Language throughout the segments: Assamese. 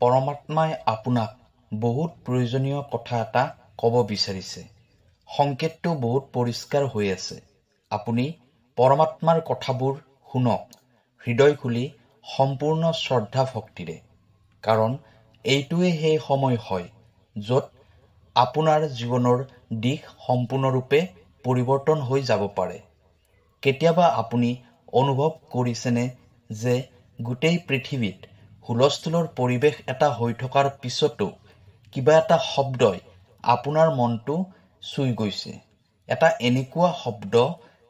পৰমাত্মাই আপোনাক বহুত প্ৰয়োজনীয় কথা এটা ক'ব বিচাৰিছে। সংকেতটো বহুত পৰিষ্কাৰ হৈ আছে। আপুনি পৰমাত্মাৰ কথাবোৰ শুনক হৃদয় খুলি সম্পূৰ্ণ শ্ৰদ্ধা ভক্তিৰে, কাৰণ এইটোৱে সেই সময় হয় য'ত আপোনাৰ জীৱনৰ দিশ সম্পূৰ্ণৰূপে পৰিৱৰ্তন হৈ যাব পাৰে। কেতিয়াবা আপুনি অনুভৱ কৰিছেনে যে গোটেই পৃথিৱীত হুলস্থুলৰ পৰিৱেশ এটা হৈ থকাৰ পিছতো কিবা এটা শব্দই আপোনাৰ মনটো চুই গৈছে। এটা এনেকুৱা শব্দ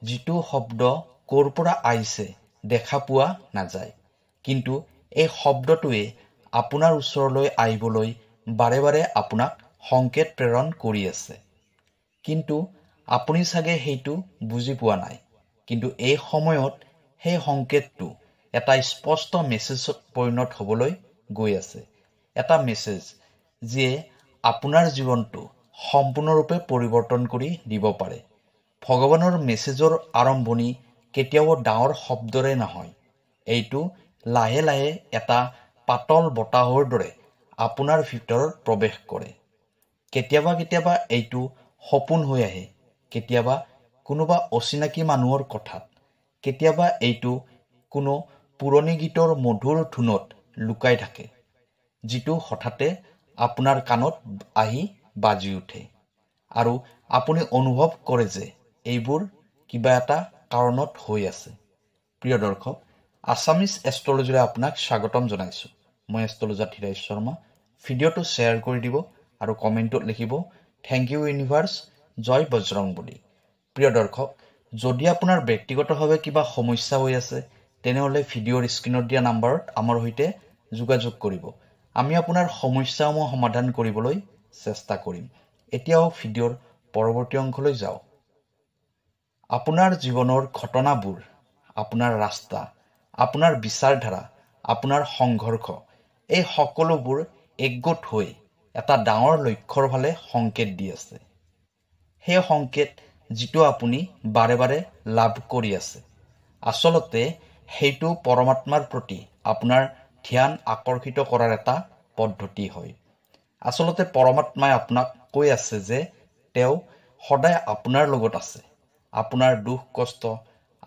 যিটো শব্দ ক'ৰ পৰা আহিছে দেখা পোৱা নাযায়, কিন্তু এই শব্দটোৱে আপোনাৰ ওচৰলৈ আহিবলৈ বাৰে বাৰে আপোনাক সংকেত প্ৰেৰণ কৰি আছে। কিন্তু আপুনি চাগে সেইটো বুজি পোৱা নাই। কিন্তু এই সময়ত সেই সংকেতটো এটা স্পষ্ট মেছেজত পৰিণত হ'বলৈ গৈ আছে। এটা মেছেজ যিয়ে আপোনাৰ জীৱনটো সম্পূৰ্ণৰূপে পৰিৱৰ্তন কৰি দিব পাৰে। ভগৱানৰ মেছেজৰ আৰম্ভণি কেতিয়াও ডাঙৰ শব্দৰে নহয়। এইটো লাহে লাহে এটা পাতল বতাহৰ দৰে আপোনাৰ ভিতৰত প্ৰৱেশ কৰে। কেতিয়াবা কেতিয়াবা এইটো সপোন হৈ আহে, কেতিয়াবা কোনোবা অচিনাকি মানুহৰ কথাত, কেতিয়াবা এইটো কোনো পুৰণি গীতৰ মধুৰ ধুনত লুকাই থাকে, যিটো হঠাতে আপোনাৰ কাণত আহি বাজি উঠে আৰু আপুনি অনুভৱ কৰে যে এইবোৰ কিবা এটা কাৰণত হৈ আছে। প্ৰিয় দৰ্শক, আছামিজ এষ্ট্ৰলজীলৈ আপোনাক স্বাগতম জনাইছোঁ। মই এষ্ট্ৰলজাৰ ধীৰাজ শৰ্মা। ভিডিঅ'টো শ্বেয়াৰ কৰি দিব আৰু কমেণ্টত লিখিব থেংক ইউ ইউনিভাৰ্ছ, জয় বজৰংবলী। প্ৰিয় দৰ্শক, যদি আপোনাৰ ব্যক্তিগতভাৱে কিবা সমস্যা হৈ আছে তেনেহ'লে ভিডিঅ'ৰ স্ক্ৰীণত দিয়া নাম্বাৰত আমাৰ সৈতে যোগাযোগ কৰিব। আমি আপোনাৰ সমস্যাসমূহ সমাধান কৰিবলৈ চেষ্টা কৰিম। এতিয়াও ভিডিঅ'ৰ পৰৱৰ্তী অংশলৈ যাওঁ। আপোনাৰ জীৱনৰ ঘটনাবোৰ, আপোনাৰ ৰাস্তা, আপোনাৰ বিচাৰধাৰা, আপোনাৰ সংঘৰ্ষ, এই সকলোবোৰ একগোট হৈ এটা ডাঙৰ লক্ষ্যৰ ফালে সংকেত দি আছে। সেই সংকেত যিটো আপুনি বাৰে বাৰে লাভ কৰি আছে, আচলতে সেইটো পৰমাত্মাৰ প্ৰতি আপোনাৰ ধ্যান আকৰ্ষিত কৰাৰ এটা পদ্ধতি হয়। আচলতে পৰমাত্মাই আপোনাক কৈ আছে যে তেওঁ সদায় আপোনাৰ লগত আছে। আপোনাৰ দুখ কষ্ট,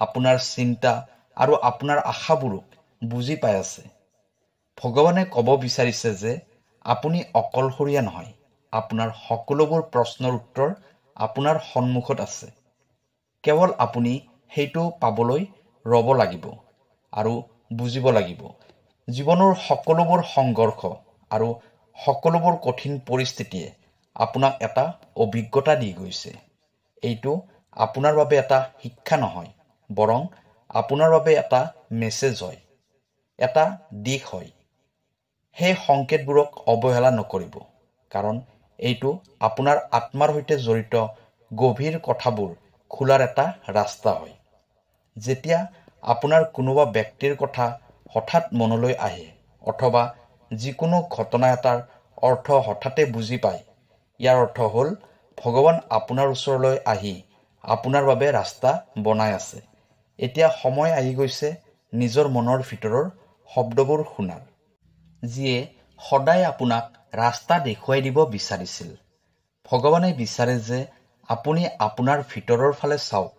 আপোনাৰ চিন্তা আৰু আপোনাৰ আশাবোৰক বুজি পাই আছে। ভগৱানে ক'ব বিচাৰিছে যে আপুনি অকলশৰীয়া নহয়। আপোনাৰ সকলোবোৰ প্ৰশ্নৰ উত্তৰ আপোনাৰ সন্মুখত আছে। কেৱল আপুনি সেইটো পাবলৈ ৰ'ব লাগিব আৰু বুজিব লাগিব। জীৱনৰ সকলোবোৰ সংঘৰ্ষ আৰু সকলোবোৰ কঠিন পৰিস্থিতিয়ে আপোনাক এটা অভিজ্ঞতা দি গৈছে। এইটো আপোনাৰ বাবে এটা শিক্ষা নহয়, বৰং আপোনাৰ বাবে এটা মেছেজ হয়, এটা দিশ হয়। সেই সংকেতবোৰক অৱহেলা নকৰিব, কাৰণ এইটো আপোনাৰ আত্মাৰ সৈতে জড়িত গভীৰ কথাবোৰ খোলাৰ এটা ৰাস্তা হয়। যেতিয়া আপোনাৰ কোনোবা ব্যক্তিৰ কথা হঠাৎ মনলৈ আহে অথবা যিকোনো ঘটনা এটাৰ অৰ্থ হঠাতে বুজি পায়, ইয়াৰ অৰ্থ হ'ল ভগৱান আপোনাৰ ওচৰলৈ আহি আপোনাৰ বাবে ৰাস্তা বনাই আছে। এতিয়া সময় আহি গৈছে নিজৰ মনৰ ভিতৰৰ শব্দবোৰ শুনাৰ, যিয়ে সদায় আপোনাক ৰাস্তা দেখুৱাই দিব বিচাৰিছিল। ভগৱানে বিচাৰে যে আপুনি আপোনাৰ ভিতৰৰ ফালে চাওক,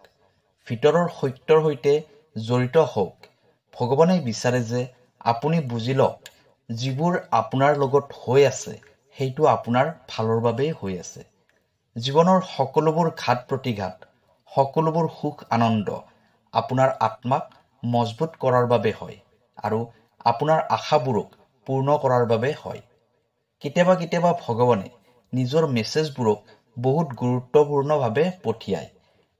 ভিতৰৰ সত্যৰ সৈতে জড়িত হওক। ভগৱানে বিচাৰে যে আপুনি বুজি লওক যিবোৰ আপোনাৰ লগত হৈ আছে সেইটো আপোনাৰ ভালৰ বাবেই হৈ আছে। জীৱনৰ সকলোবোৰ ঘাত প্ৰতিঘাত, সকলোবোৰ সুখ আনন্দ আপোনাৰ আত্মাক মজবুত কৰাৰ বাবে হয় আৰু আপোনাৰ আশাবোৰক পূৰ্ণ কৰাৰ বাবে হয়। কেতিয়াবা কেতিয়াবা ভগৱানে নিজৰ মেছেজবোৰক বহুত গুৰুত্বপূৰ্ণভাৱে পঠিয়ায়।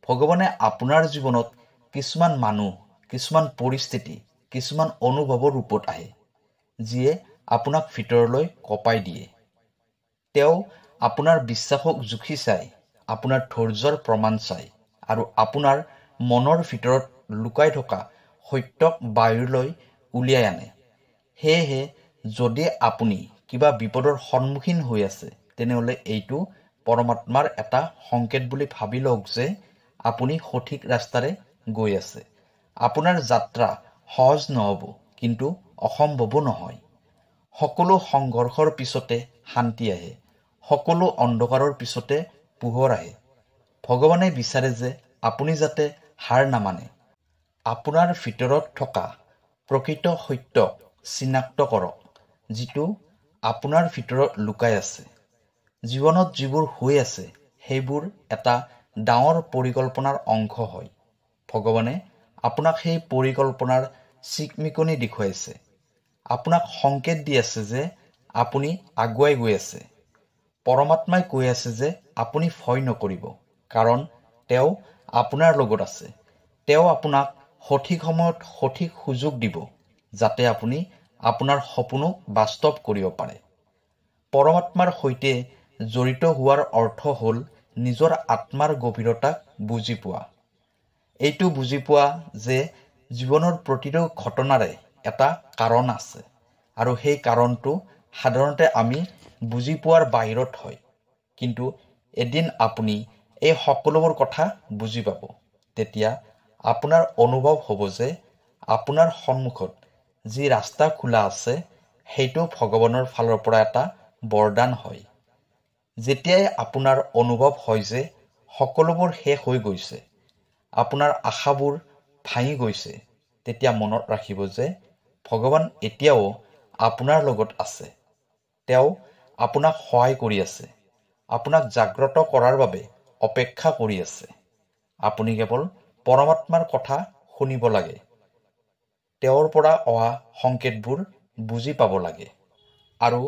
ভগৱানে আপোনাৰ জীৱনত কিছুমান মানুহ, কিছুমান পৰিস্থিতি, কিছুমান অনুভৱৰ ৰূপত আহে, যিয়ে আপোনাক ভিতৰলৈ কঁপাই দিয়ে। তেওঁ আপোনাৰ বিশ্বাসক জুখি চাই, আপোনাৰ ধৈৰ্যৰ প্ৰমাণ চাই আৰু আপোনাৰ মনৰ ভিতৰত লুকাই থকা সত্যক বাহিৰলৈ উলিয়াই আনে। সেয়েহে যদি আপুনি কিবা বিপদৰ সন্মুখীন হৈ আছে তেনেহ'লে এইটো পৰমাত্মাৰ এটা সংকেত বুলি ভাবি লওক যে আপুনি সঠিক ৰাস্তাৰে গৈ আছে। আপোনাৰ যাত্ৰা সহজ নহ'ব, কিন্তু অসম্ভৱো নহয়। সকলো সংঘৰ্ষৰ পিছতে শান্তি আহে, সকলো অন্ধকাৰৰ পিছতে পোহৰ আহে। ভগৱানে বিচাৰে যে আপুনি যাতে হাৰ নামানে। আপোনাৰ ভিতৰত থকা প্ৰকৃত সত্যক চিনাক্ত কৰক, যিটো আপোনাৰ ভিতৰত লুকাই আছে। জীৱনত যিবোৰ হৈ আছে সেইবোৰ এটা ডাঙৰ পৰিকল্পনাৰ অংশ হয়। ভগৱানে আপোনাক সেই পৰিকল্পনাৰ চিকমিকনি দেখুৱাইছে, আপোনাক সংকেত দি আছে যে আপুনি আগুৱাই গৈ আছে। পৰমাত্মাই কৈ আছে যে আপুনি ভয় নকৰিব, কাৰণ তেওঁ আপোনাৰ লগত আছে। তেওঁ আপোনাক সঠিক সময়ত সঠিক সুযোগ দিব, যাতে আপুনি আপোনাৰ সপোনক বাস্তৱ কৰিব পাৰে। পৰমাত্মাৰ সৈতে জড়িত হোৱাৰ অৰ্থ হ'ল নিজৰ আত্মাৰ গভীৰতাক বুজি পোৱা। এইটো বুজি পোৱা যে জীৱনৰ প্ৰতিটো ঘটনাৰে এটা কাৰণ আছে, আৰু সেই কাৰণটো সাধাৰণতে আমি বুজি পোৱাৰ বাহিৰত হয়। কিন্তু এদিন আপুনি এই সকলোবোৰ কথা বুজি পাব। তেতিয়া আপোনাৰ অনুভৱ হ'ব যে আপোনাৰ সন্মুখত যি ৰাস্তা খোলা আছে সেইটো ভগৱানৰ ফালৰ পৰা এটা বৰদান হয়। যেতিয়াই আপোনাৰ অনুভৱ হয় যে সকলোবোৰ শেষ হৈ গৈছে, আপোনাৰ আশাবোৰ ভাঙি গৈছে, তেতিয়া মনত ৰাখিব যে ভগৱান এতিয়াও আপোনাৰ লগত আছে। তেওঁ আপোনাক সহায় কৰি আছে, আপোনাক জাগ্ৰত কৰাৰ বাবে অপেক্ষা কৰি আছে। আপুনি কেৱল পৰমাত্মাৰ কথা শুনিব লাগে, তেওঁৰ পৰা অহা সংকেতবোৰ বুজি পাব লাগে, আৰু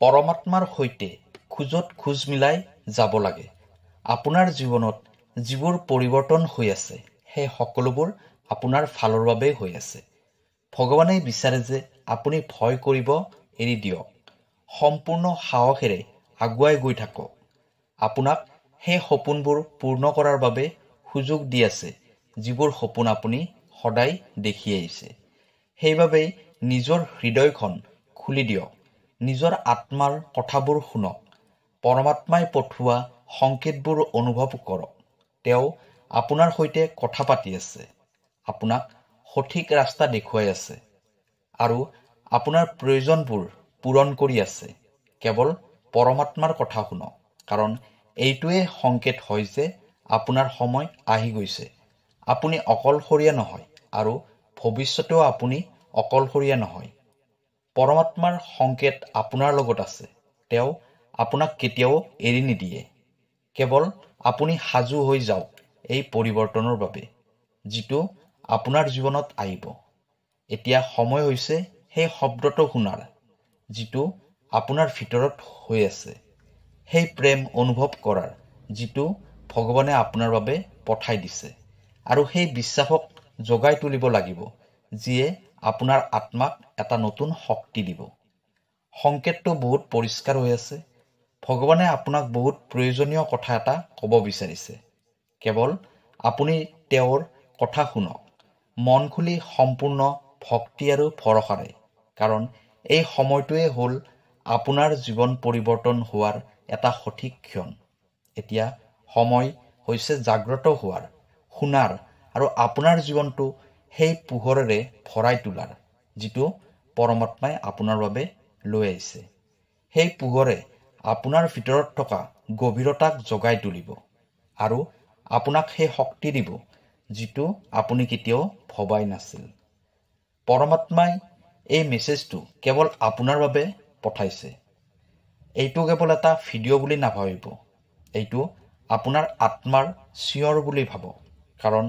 পৰমাত্মাৰ সৈতে খোজত খোজ মিলাই যাব লাগে। আপোনাৰ জীৱনত যিবোৰ পৰিৱৰ্তন হৈ আছে সেই সকলোবোৰ আপোনাৰ ভালৰ বাবেই হৈ আছে। ভগৱানে বিচাৰে যে আপুনি ভয় কৰিব এৰি দিয়ক, সম্পূৰ্ণ সাহসেৰে আগুৱাই গৈ থাকক। আপোনাক সেই সপোনবোৰ পূৰ্ণ কৰাৰ বাবে সুযোগ দি আছে, যিবোৰ সপোন আপুনি সদায় দেখি আহিছে। সেইবাবেই নিজৰ হৃদয়খন খুলি দিয়ক, নিজৰ আত্মাৰ কথাবোৰ শুনক, পৰমাত্মাই পঠোৱা সংকেতবোৰ অনুভৱ কৰক। তেওঁ আপোনাৰ সৈতে কথা পাতি আছে, আপোনাক সঠিক ৰাস্তা দেখুৱাই আছে, আৰু আপোনাৰ প্ৰয়োজনবোৰ পূৰণ কৰি আছে। কেৱল পৰমাত্মাৰ কথা শুনক, কাৰণ এইটোৱে সংকেত হয় যে আপোনাৰ সময় আহি গৈছে। আপুনি অকলশৰীয়া নহয়, আৰু ভৱিষ্যতেও আপুনি অকলশৰীয়া নহয়। পৰমাত্মাৰ সংকেত আপোনাৰ লগত আছে। তেওঁ আপোনাক কেতিয়াও এৰি নিদিয়ে। কেৱল আপুনি সাজু হৈ যাওক এই পৰিৱৰ্তনৰ বাবে, যিটো আপোনাৰ জীৱনত আহিব। এতিয়া সময় হৈছে সেই শব্দটো শুনাৰ, যিটো আপোনাৰ ভিতৰত হৈ আছে, সেই প্ৰেম অনুভৱ কৰাৰ, যিটো ভগৱানে আপোনাৰ বাবে পঠাই দিছে, আৰু সেই বিশ্বাসক জগাই তুলিব লাগিব, যিয়ে আপোনাৰ আত্মাক এটা নতুন শক্তি দিব। সংকেতটো বহুত পৰিষ্কাৰ হৈ আছে। ভগৱানে আপোনাক বহুত প্ৰয়োজনীয় কথা এটা ক'ব বিচাৰিছে। কেৱল আপুনি তেওঁৰ কথা শুনক, মন খুলি, সম্পূৰ্ণ ভক্তি আৰু ভৰসাৰে, কাৰণ এই সময়টোৱে হ'ল আপোনাৰ জীৱন পৰিৱৰ্তন হোৱাৰ এটা সঠিক ক্ষণ। এতিয়া সময় হৈছে জাগ্ৰত হোৱাৰ, শুনাৰ, আৰু আপোনাৰ জীৱনটো সেই পোহৰেৰে ভৰাই তোলাৰ, যিটো পৰমাত্মাই আপোনাৰ বাবে লৈ আহিছে। সেই পোহৰে আপোনাৰ ভিতৰত থকা গভীৰতাক জগাই তুলিব, আৰু আপোনাক সেই শক্তি দিব, যিটো আপুনি কেতিয়াও ভবাই নাছিল। পৰমাত্মাই এই মেছেজটো কেৱল আপোনাৰ বাবে পঠাইছে। এইটো কেৱল এটা ভিডিঅ' বুলি নাভাবিব, এইটো আপোনাৰ আত্মাৰ চিঞৰ বুলি ভাবক, কাৰণ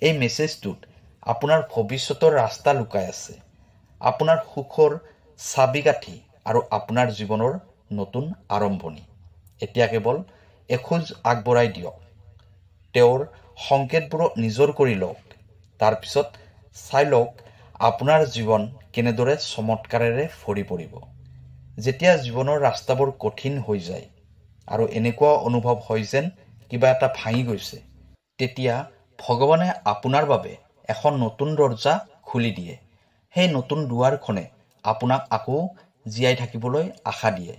এই মেছেজটোত আপোনাৰ ভৱিষ্যতৰ ৰাস্তা লুকাই আছে, আপোনাৰ সুখৰ চাবিকাঠি, আৰু আপোনাৰ জীৱনৰ নতুন আৰম্ভণি। এতিয়া কেৱল এখোজ আগবঢ়াই দিয়ক, তেওঁৰ সংকেতবোৰক নিজৰ কৰি লওক, তাৰপিছত চাই লওক আপোনাৰ জীৱন কেনেদৰে চমৎকাৰেৰে ভৰি পৰিব। যেতিয়া জীৱনৰ ৰাস্তাবোৰ কঠিন হৈ যায় আৰু এনেকুৱা অনুভৱ হয় যেন কিবা এটা ভাঙি গৈছে, তেতিয়া ভগৱানে আপোনাৰ বাবে এখন নতুন দৰজা খুলি দিয়ে। সেই নতুন দুৱাৰখনে আপোনাক আকৌ জীয়াই থাকিবলৈ আশা দিয়ে।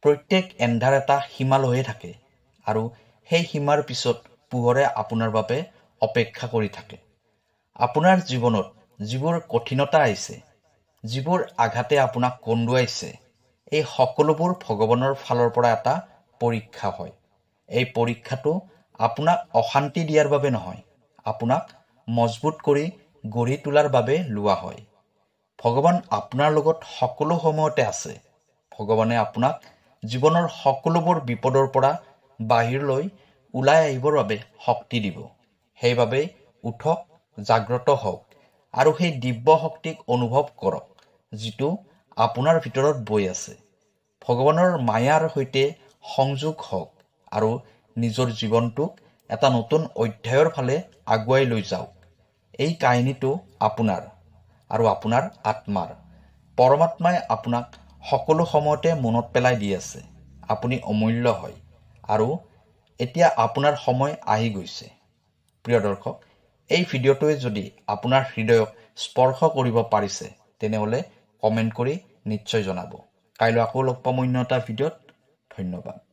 প্ৰত্যেক এন্ধাৰ এটা সীমা লৈহে থাকে, আৰু সেই সীমাৰ পিছত পোহৰে আপোনাৰ বাবে অপেক্ষা কৰি থাকে। আপোনাৰ জীৱনত যিবোৰ কঠিনতা আহিছে, যিবোৰ আঘাতে আপোনাক কন্দুৱাইছে, এই সকলোবোৰ ভগৱানৰ ফালৰ পৰা এটা পৰীক্ষা হয়। এই পৰীক্ষাটো আপোনাক অশান্তি দিয়াৰ বাবে নহয়, আপোনাক মজবুত কৰি গঢ়ি তোলাৰ বাবে লোৱা হয়। ভগৱান আপোনাৰ লগত সকলো সময়তে আছে। ভগৱানে আপোনাক জীৱনৰ সকলোবোৰ বিপদৰ পৰা বাহিৰলৈ ওলাই আহিবৰ বাবে শক্তি দিব। সেইবাবে উঠক, জাগ্ৰত হওক আৰু সেই দিব্য শক্তিক অনুভৱ কৰক, যিটো আপোনাৰ ভিতৰত বৈ আছে। ভগৱানৰ মায়াৰ সৈতে সংযোগ হওক আৰু নিজৰ জীৱনটোক এটা নতুন অধ্যায়ৰ ফালে আগুৱাই লৈ যাওক। এই কাহিনীটো আপোনাৰ আৰু আপোনাৰ আত্মাৰ। পৰমাত্মাই আপোনাক সকলো সময়তে মনত পেলাই দি আছে। আপুনি অমূল্য হয় আৰু এতিয়া আপোনাৰ সময় আহি গৈছে। প্ৰিয় দৰ্শক, এই ভিডিঅ'টোৱে যদি আপোনাৰ হৃদয়ক স্পৰ্শ কৰিব পাৰিছে, তেনেহ'লে কমেণ্ট কৰি নিশ্চয় জনাব। কাইলৈ আকৌ লগ পাম অন্য এটা ভিডিঅ'ত। ধন্যবাদ।